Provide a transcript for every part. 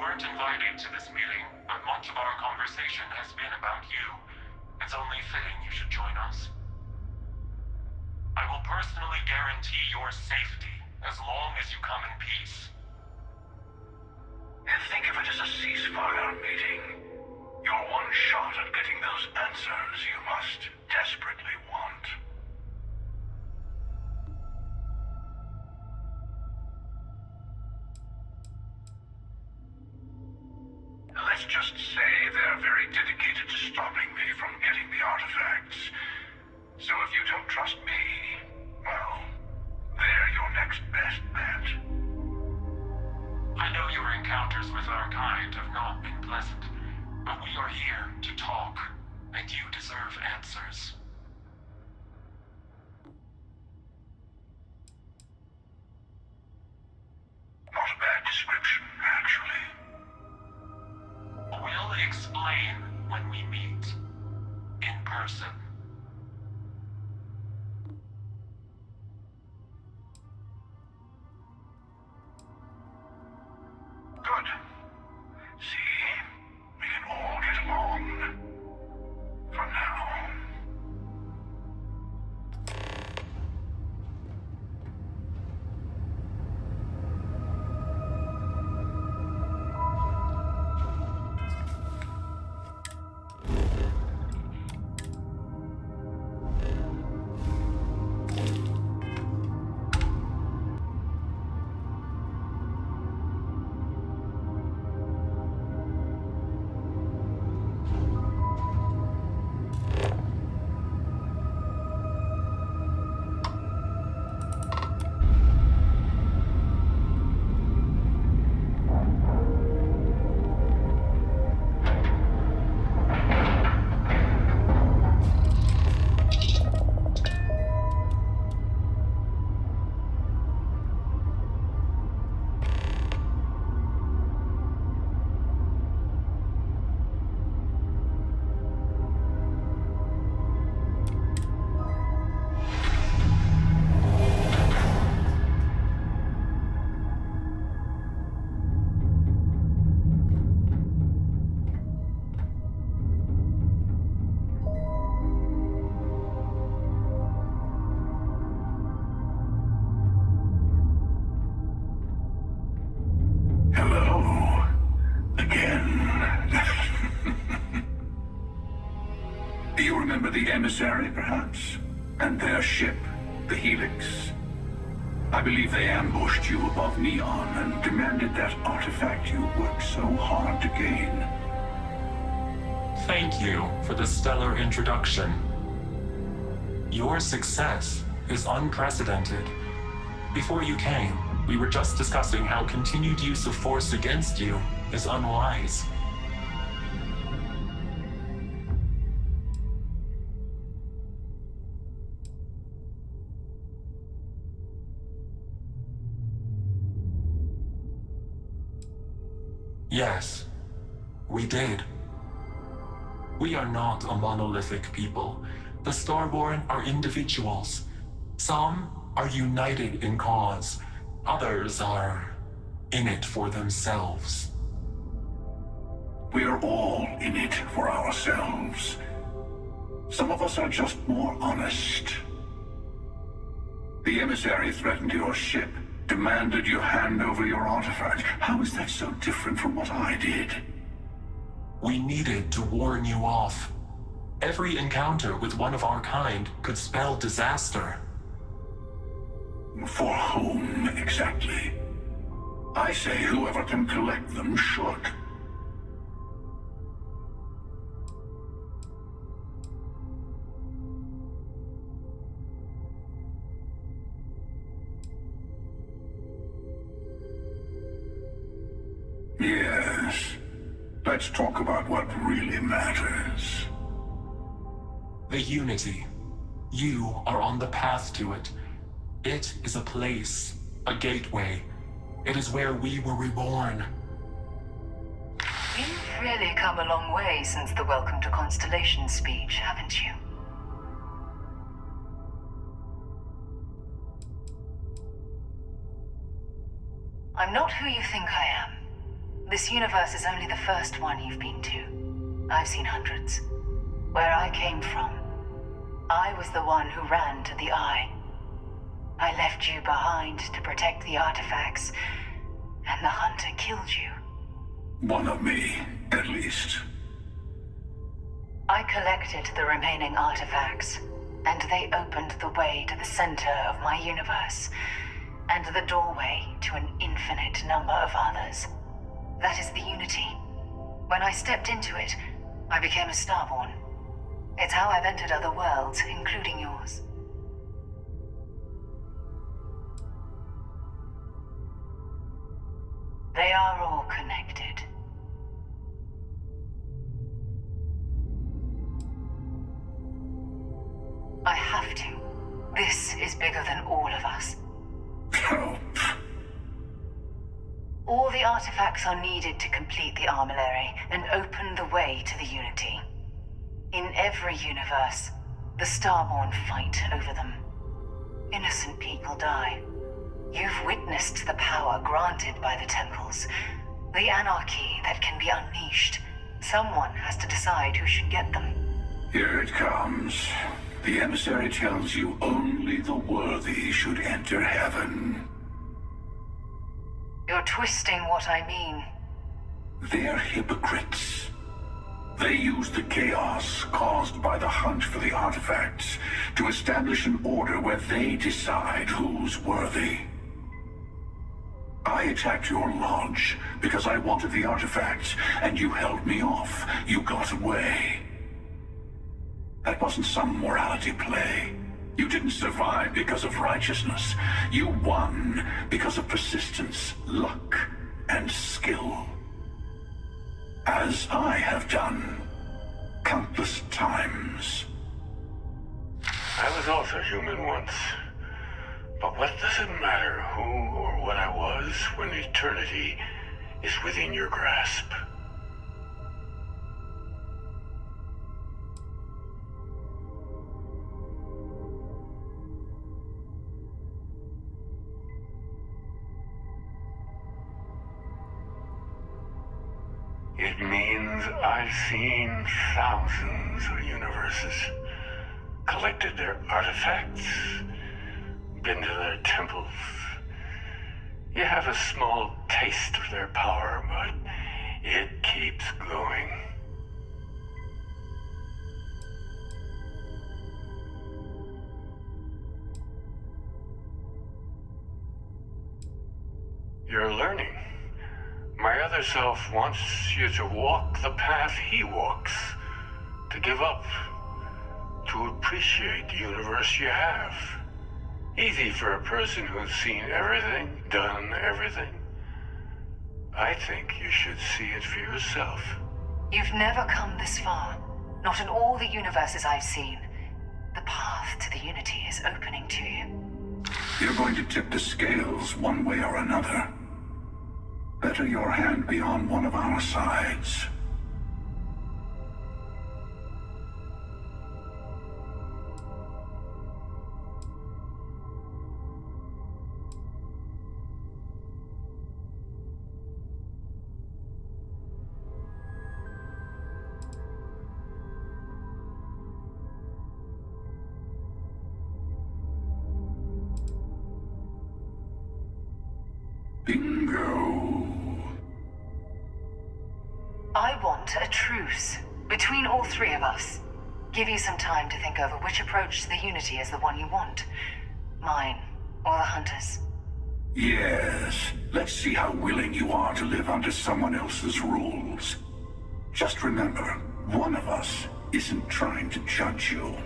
weren't invited to this meeting, but much of our conversation has been about you. It's only fitting you should join us. I will personally guarantee your safety as long as you come in peace. Think of it as a ceasefire meeting. Your one shot at getting those answers you must desperately want. Let's just say they're very dedicated to stopping me from getting the artifacts. So if you don't trust me, well, they're your next best bet. I know your encounters with our kind have not been pleasant, but we are here to talk, and you deserve answers. Not a bad description, actually. We'll explain when we meet in person. Good. See, we can all get along. For now. The emissary, perhaps? And their ship, the Helix. I believe they ambushed you above Neon and demanded that artifact you worked so hard to gain. Thank you for the stellar introduction. Your success is unprecedented. Before you came, we were just discussing how continued use of force against you is unwise. Yes, we did. We are not a monolithic people. The Starborn are individuals. Some are united in cause. Others are in it for themselves. We are all in it for ourselves. Some of us are just more honest. The emissary threatened your ship, demanded you hand over your artifact. How is that so different from what I did? We needed to warn you off. Every encounter with one of our kind could spell disaster. For whom, exactly? I say whoever can collect them should. Yes. Let's talk about what really matters. The Unity. You are on the path to it. It is a place, a gateway. It is where we were reborn. You've really come a long way since the Welcome to Constellation speech, haven't you? I'm not who you think I am. This universe is only the first one you've been to. I've seen hundreds. Where I came from, I was the one who ran to the Eye. I left you behind to protect the artifacts, and the Hunter killed you. One of me, at least. I collected the remaining artifacts, and they opened the way to the center of my universe, and the doorway to an infinite number of others. That is the Unity. When I stepped into it, I became a Starborn. It's how I've entered other worlds, including yours. They are all connected. I have to. This is bigger than all of us. Help. All the artifacts are needed to complete the armillary and open the way to the Unity. In every universe, the Starborn fight over them. Innocent people die. You've witnessed the power granted by the temples, the anarchy that can be unleashed. Someone has to decide who should get them. Here it comes. The emissary tells you only the worthy should enter heaven. You're twisting what I mean. They're hypocrites. They use the chaos caused by the hunt for the artifacts to establish an order where they decide who's worthy. I attacked your lodge because I wanted the artifacts, and you held me off. You got away. That wasn't some morality play. You didn't survive because of righteousness. You won because of persistence, luck, and skill. As I have done countless times. I was also human once. But what does it matter who or what I was when eternity is within your grasp? It means I've seen thousands of universes, collected their artifacts, been to their temples. You have a small taste of their power, but it keeps going. You're learning. My other self wants you to walk the path he walks, to give up, to appreciate the universe you have. Easy for a person who's seen everything, done everything. I think you should see it for yourself. You've never come this far. Not in all the universes I've seen. The path to the Unity is opening to you. You're going to tip the scales one way or another. Better your hand be on one of our sides. Bingo. I want a truce between all three of us. Give you some time to think over which approach to the Unity is the one you want. Mine or the Hunter's. Yes. Let's see how willing you are to live under someone else's rules. Just remember, one of us isn't trying to judge you.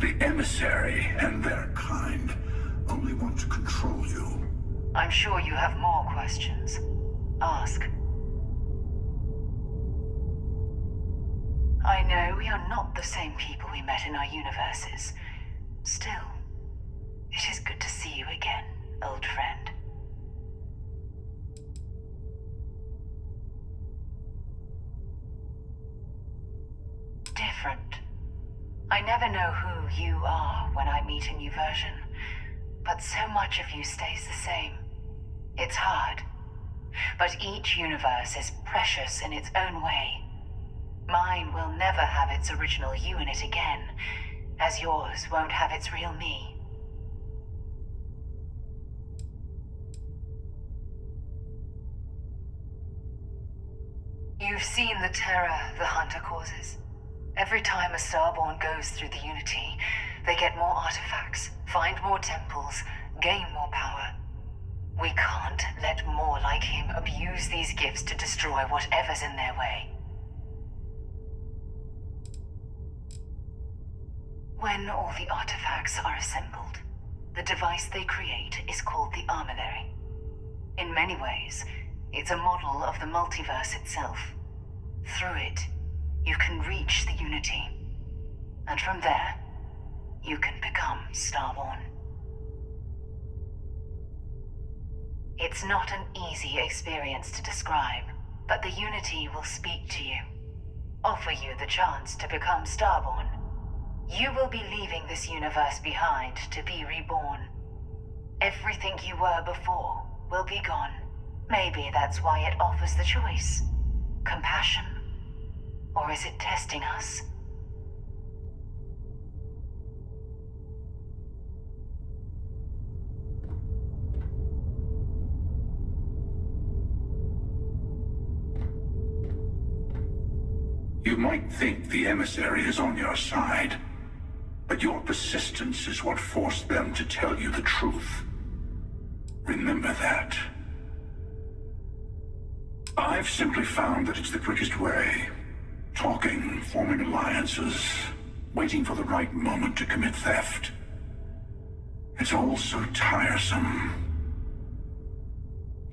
The emissary and their kind only want to control you. I'm sure you have more questions. Ask. I know we are not the same people we met in our universes. Still, it is good to see you again, old friend. different. I never know who you are when I meet a new version, but so much of you stays the same. It's hard, but each universe is precious in its own way. Mine will never have its original you in it again, as yours won't have its real me. You've seen the terror the Hunter causes. Every time a Starborn goes through the Unity, they get more artifacts, find more temples, gain more power. We can't let more like him abuse these gifts to destroy whatever's in their way. When all the artifacts are assembled, the device they create is called the Armillary. In many ways, it's a model of the multiverse itself. Through it, you can reach the Unity. And from there, you can become Starborn. It's not an easy experience to describe, but the Unity will speak to you, offer you the chance to become Starborn. You will be leaving this universe behind to be reborn. Everything you were before will be gone. Maybe that's why it offers the choice. Compassion? Or is it testing us? You might think the emissary is on your side, but your persistence is what forced them to tell you the truth. Remember that. I've simply found that it's the quickest way. Talking, forming alliances, waiting for the right moment to commit theft. It's all so tiresome.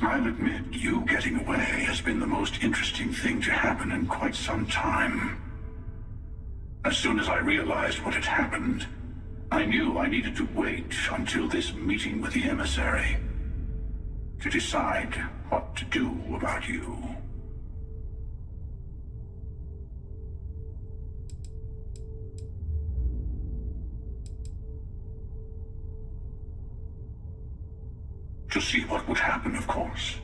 I'll admit, you getting away has been the most interesting thing to happen in quite some time. As soon as I realized what had happened, I knew I needed to wait until this meeting with the emissary to decide what to do about you. To see what would happen, of course.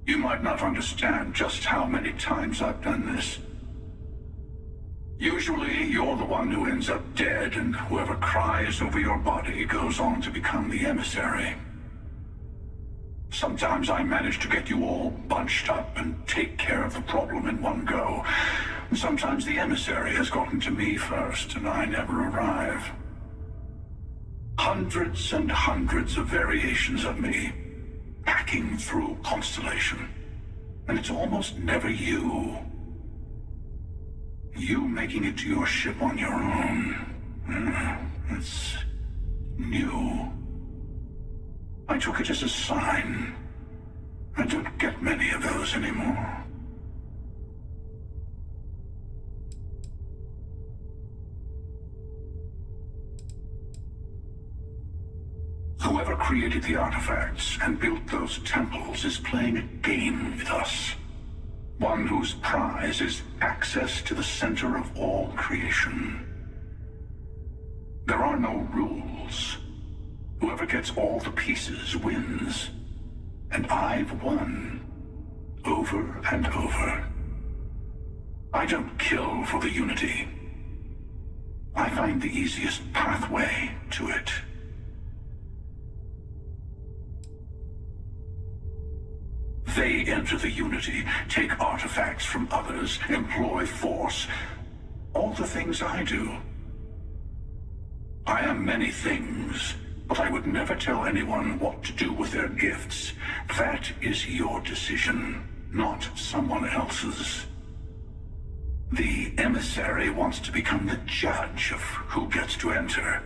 You might not understand just how many times I've done this. Usually, you're the one who ends up dead, and whoever cries over your body goes on to become the emissary. Sometimes I manage to get you all bunched up and take care of the problem in one go. And sometimes the emissary has gotten to me first, and I never arrive. Hundreds and hundreds of variations of me, hacking through Constellation. And it's almost never you. You making it to your ship on your own. It's new. I took it as a sign. I don't get many of those anymore. Whoever created the artifacts and built those temples is playing a game with us. One whose prize is access to the center of all creation. There are no rules. Whoever gets all the pieces wins. And I've won. Over and over. I don't kill for the Unity. I find the easiest pathway to it. They enter the Unity, take artifacts from others, employ force. All the things I do. I am many things, but I would never tell anyone what to do with their gifts. That is your decision, not someone else's. The emissary wants to become the judge of who gets to enter,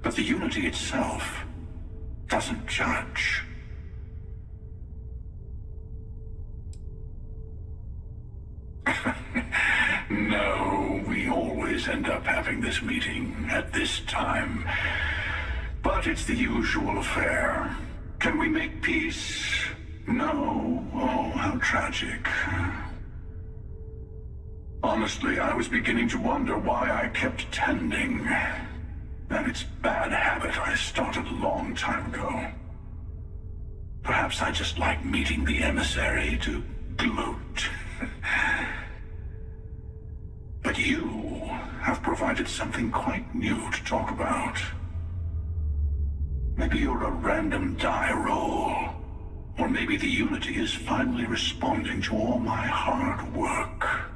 but the Unity itself doesn't judge. No, we always end up having this meeting at this time. But it's the usual affair. Can we make peace? No. Oh, how tragic. Honestly, I was beginning to wonder why I kept tending. And it's bad habit I started a long time ago. Perhaps I just like meeting the emissary to gloat. But you have provided something quite new to talk about. Maybe you're a random die roll. Or maybe the Unity is finally responding to all my hard work.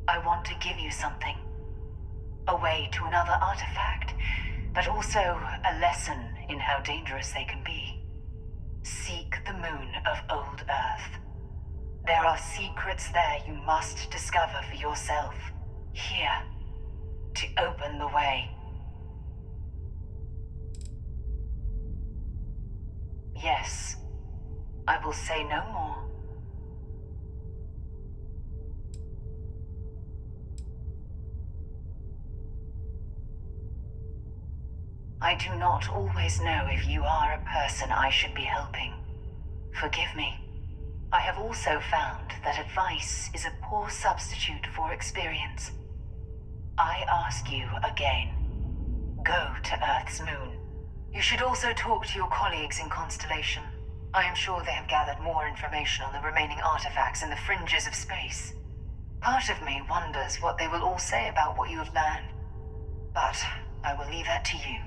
I want to give you something. A way to another artifact, but also a lesson in how dangerous they can be. Seek the moon of old Earth. There are secrets there you must discover for yourself. Here, to open the way. Yes, I will say no more. I do not always know if you are a person I should be helping. Forgive me. I have also found that advice is a poor substitute for experience. I ask you again. Go to Earth's moon. You should also talk to your colleagues in Constellation. I am sure they have gathered more information on the remaining artifacts in the fringes of space. Part of me wonders what they will all say about what you have learned. But I will leave that to you.